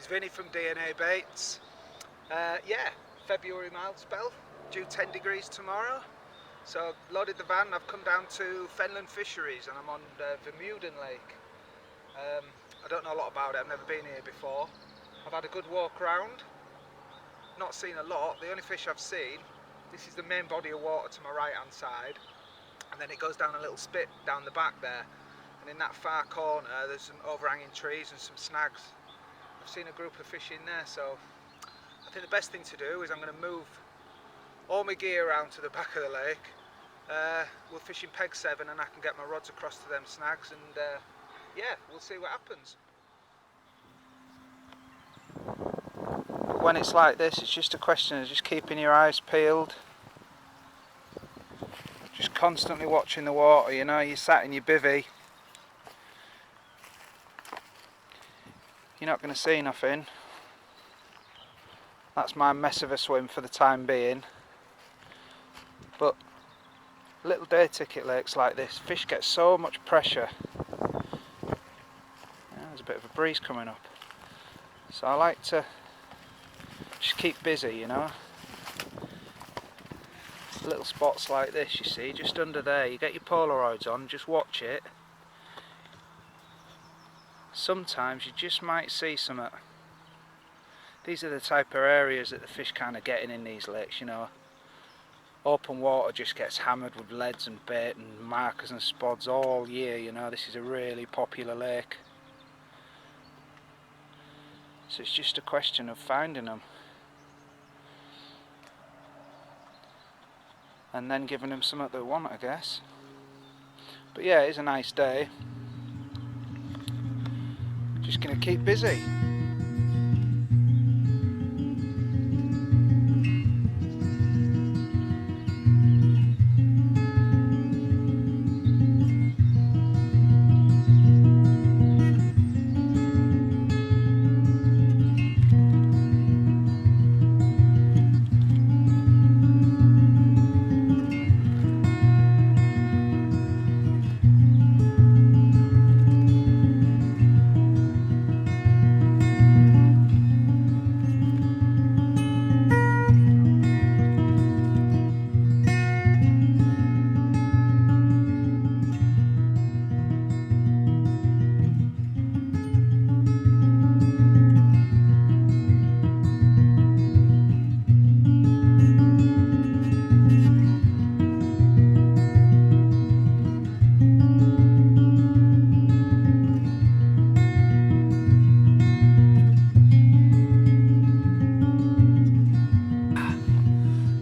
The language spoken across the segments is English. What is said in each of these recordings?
it's Vinny from DNA Baits. Yeah, February mild spell, due 10 degrees tomorrow. So loaded the van, I've come down to Fenland Fisheries and I'm on Vermuyden Lake. I don't know a lot about it, I've never been here before. I've had a good walk around, not seen a lot. The only fish I've seen, this is the main body of water to my right hand side, and then it goes down a little spit down the back there, and in that far corner there's some overhanging trees and some snags. I've seen a group of fish in there, so I think the best thing to do is I'm going to move all my gear around to the back of the lake. We'll fish in peg 7 and I can get my rods across to them snags, and yeah, we'll see what happens. When it's like this, it's just a question of just keeping your eyes peeled, just constantly watching the water. You know, you're sat in your bivvy, you're not going to see nothing. That's my mess of a swim for the time being. But little day ticket lakes like this, fish get so much pressure. Yeah, there's a bit of a breeze coming up, so I like to just keep busy, you know. Little spots like this, you see, just under there, you get your Polaroids on, just watch it. Sometimes you just might see something. These are the type of areas that the fish kind of getting in these lakes, you know. Open water just gets hammered with leads and bait and markers and spods all year, you know. This is a really popular lake. So it's just a question of finding them. And then giving them something they want, I guess. But yeah, it's a nice day. Just gonna keep busy.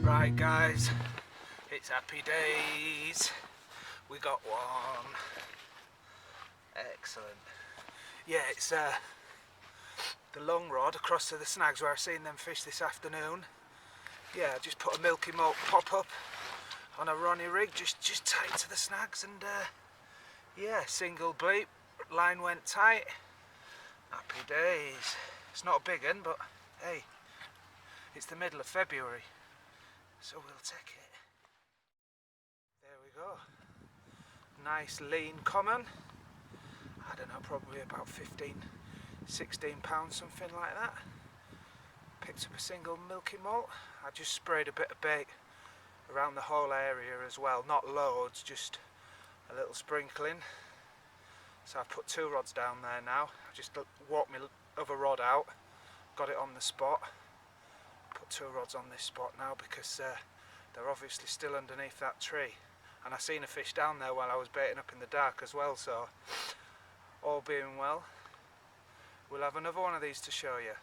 Right guys, it's happy days. We got one. Excellent. Yeah, it's the long rod across to the snags where I've seen them fish this afternoon. Yeah, I just put a milky malt pop up on a Ronnie rig, just tight to the snags, and yeah, single bleep, line went tight. Happy days. It's not a big one, but hey, it's the middle of February, so we'll take it. There we go. Nice lean common. I don't know, probably about 15, 16 pounds, something like that. Picked up a single milky malt. I just sprayed a bit of bait around the whole area as well. Not loads, just a little sprinkling. So I've put 2 rods down there now. I just walked my other rod out, got it on the spot. Put 2 rods on this spot now because they're obviously still underneath that tree. And I seen a fish down there while I was baiting up in the dark as well, so all being well, we'll have another one of these to show you.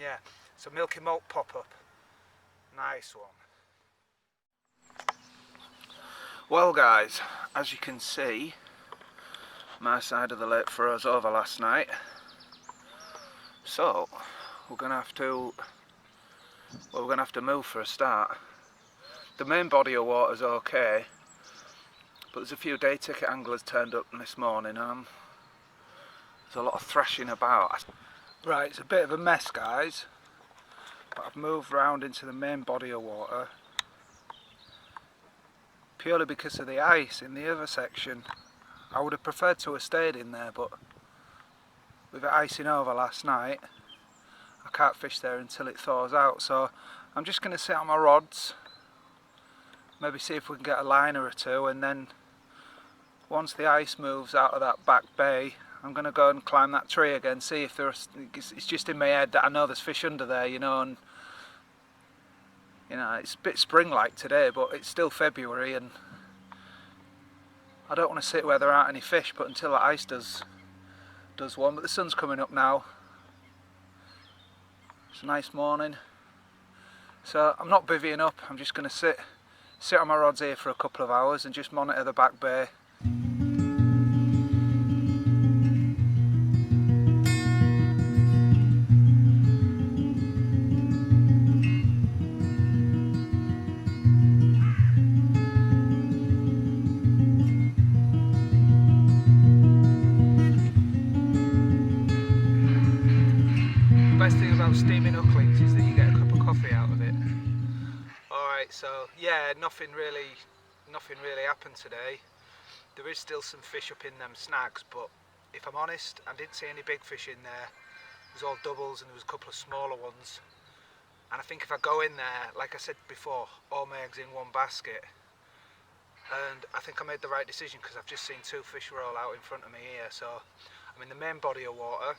Yeah, so milky malt pop up. Nice one. Well guys, as you can see, my side of the lake froze over last night. So we're gonna have to move for a start. The main body of water's okay, but there's a few day ticket anglers turned up this morning. There's a lot of thrashing about. Right, it's a bit of a mess guys, but I've moved round into the main body of water purely because of the ice in the other section. I would have preferred to have stayed in there, but with it icing over last night, I can't fish there until it thaws out, so I'm just going to sit on my rods, maybe see if we can get a liner or two, and then once the ice moves out of that back bay, I'm going to go and climb that tree again, see if there's, it's just in my head that I know there's fish under there, you know, and you know, it's a bit spring-like today, but it's still February, and I don't want to sit where there aren't any fish, but until the ice does one. But the sun's coming up now. It's a nice morning. So I'm not bivvying up, I'm just going to sit on my rods here for a couple of hours and just monitor the back bay. The best thing about steaming hook-links is that you get a cup of coffee out of it. Alright, so yeah, nothing really happened today. There is still some fish up in them snags, but if I'm honest, I didn't see any big fish in there. It was all doubles and there was a couple of smaller ones. And I think if I go in there, like I said before, all my eggs in one basket. And I think I made the right decision because I've just seen two fish roll out in front of me here. So I'm in the main body of water.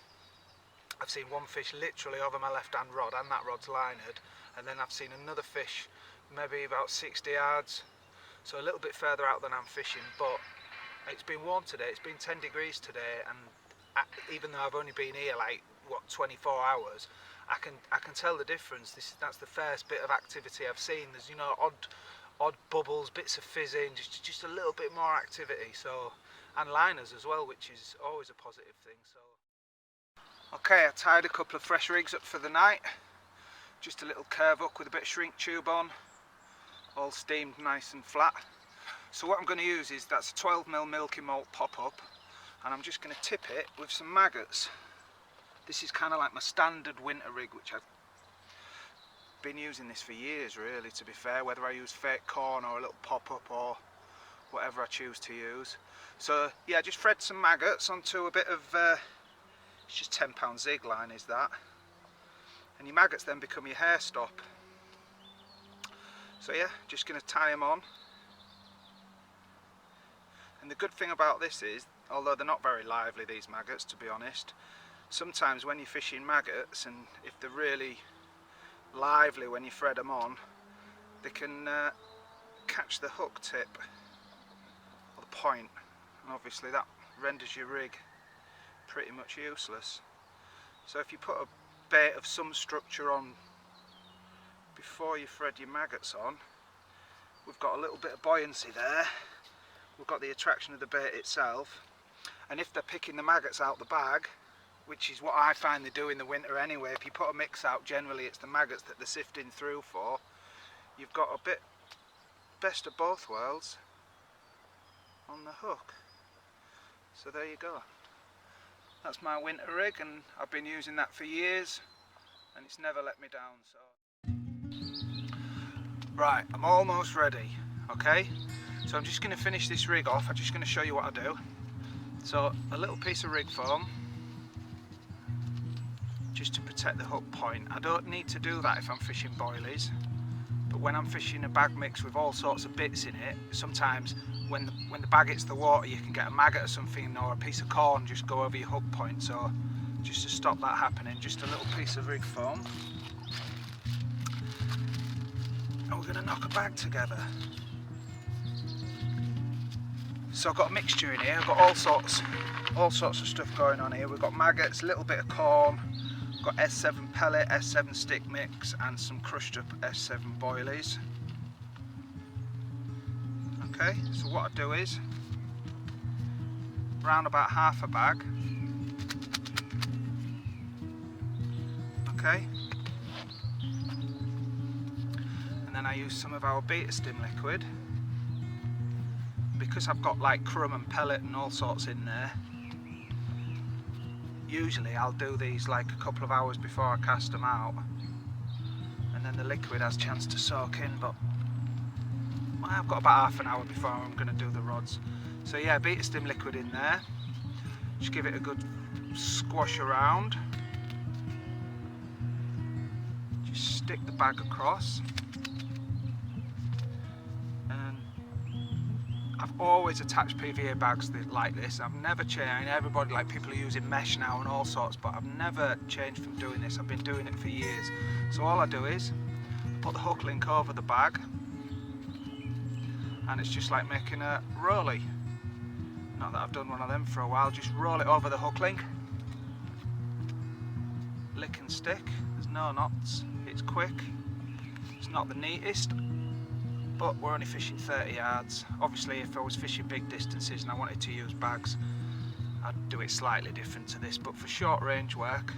I've seen one fish literally over my left hand rod, and that rod's linered, and then I've seen another fish maybe about 60 yards, so a little bit further out than I'm fishing. But it's been warm today, it's been 10 degrees today, and even though I've only been here like what 24 hours, I can tell the difference. That's the first bit of activity I've seen. There's, you know, odd bubbles, bits of fizzing, just a little bit more activity. So, and liners as well, which is always a positive thing. So okay, I tied a couple of fresh rigs up for the night. Just a little curve hook with a bit of shrink tube on, all steamed nice and flat. So what I'm going to use is, that's a 12mm milky malt pop-up, and I'm just going to tip it with some maggots. This is kind of like my standard winter rig, which I've been using this for years really, to be fair, whether I use fake corn or a little pop-up or whatever I choose to use. So yeah, just thread some maggots onto a bit of it's just £10 zig line is that, and your maggots then become your hair stop. So yeah, just going to tie them on. And the good thing about this is, although they're not very lively, these maggots, to be honest, sometimes when you're fishing maggots, and if they're really lively when you thread them on, they can catch the hook tip or the point, and obviously that renders your rig pretty much useless. So if you put a bait of some structure on before you thread your maggots on, we've got a little bit of buoyancy there, we've got the attraction of the bait itself, and if they're picking the maggots out the bag, which is what I find they do in the winter anyway, if you put a mix out, generally it's the maggots that they're sifting through for, you've got a bit best of both worlds on the hook. So there you go. That's my winter rig, and I've been using that for years and it's never let me down. So right, I'm almost ready. Okay, so I'm just going to finish this rig off. I'm just going to show you what I do. So a little piece of rig foam just to protect the hook point. I don't need to do that if I'm fishing boilies, but when I'm fishing a bag mix with all sorts of bits in it, sometimes when the bag hits the water, you can get a maggot or something, or a piece of corn just go over your hook point. So just to stop that happening, just a little piece of rig foam, and we're going to knock a bag together. So I've got a mixture in here. I've got all sorts of stuff going on here. We've got maggots, a little bit of corn, we've got S7 pellet, S7 stick mix, and some crushed up S7 boilies. Okay, so what I do is, round about half a bag. Okay, and then I use some of our beta stim liquid. Because I've got like crumb and pellet and all sorts in there, usually I'll do these like a couple of hours before I cast them out, and then the liquid has a chance to soak in, but I've got about half an hour before I'm going to do the rods. So yeah, beta stim liquid in there, just give it a good squash around. stick the bag across, and I've always attached PVA bags like this. I've never changed. Everybody, like people are using mesh now and all sorts, but I've never changed from doing this. I've been doing it for years. So all I do is put the hook link over the bag, and it's just like making a rollie. Not that I've done one of them for a while. Just roll it over the hook link, lick and stick. There's no knots. It's quick. It's not the neatest, but we're only fishing 30 yards. Obviously, if I was fishing big distances and I wanted to use bags, I'd do it slightly different to this, but for short range work,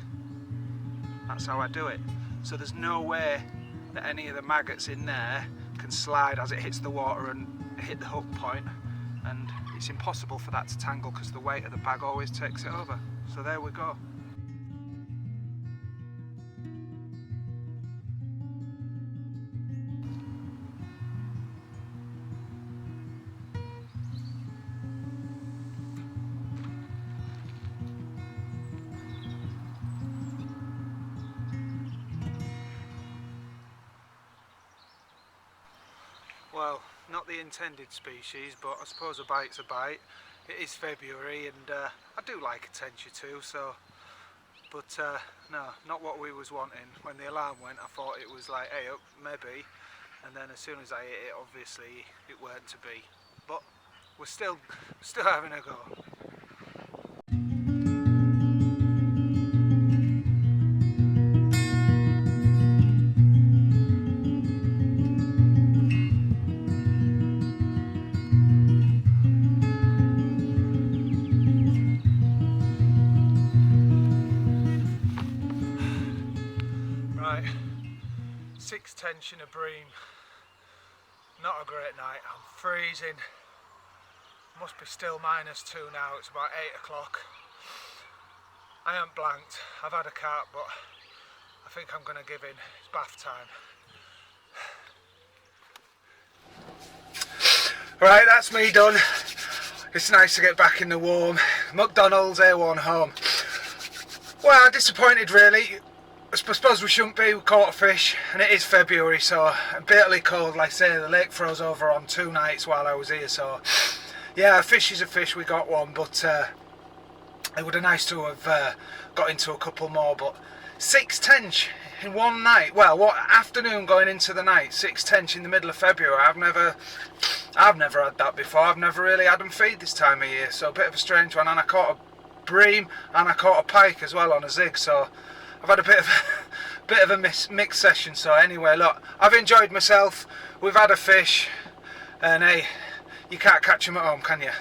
that's how I do it. So there's no way that any of the maggots in there can slide as it hits the water and hit the hook point, and it's impossible for that to tangle because the weight of the bag always takes it over. So there we go. Well, not the intended species, but I suppose a bite's a bite. It is February, and I do like a tench or two, so, but no, not what we was wanting. When the alarm went, I thought it was like, hey, maybe, and then as soon as I hit it, obviously it weren't to be. But we're still having a go. Right, 6 tench in a bream. Not a great night. I'm freezing. Must be still -2 now. It's about 8 o'clock. I am blanked. I've had a carp, but I think I'm going to give in. It's bath time. Right, that's me done. It's nice to get back in the warm. McDonald's A1 home. Well, disappointed really. I suppose we shouldn't be. We caught a fish, and it is February, so bitterly cold. Like I say, the lake froze over on 2 nights while I was here, so yeah, a fish is a fish. We got one, but it would have nice to have got into a couple more. But 6 tench in one night. Well, what afternoon going into the night? 6 tench in the middle of February. I've never had that before. I've never really had them feed this time of year, so a bit of a strange one. And I caught a bream and I caught a pike as well on a zig, so I've had a bit of a mixed session. So anyway, look, I've enjoyed myself. We've had a fish, and hey, you can't catch them at home, can you?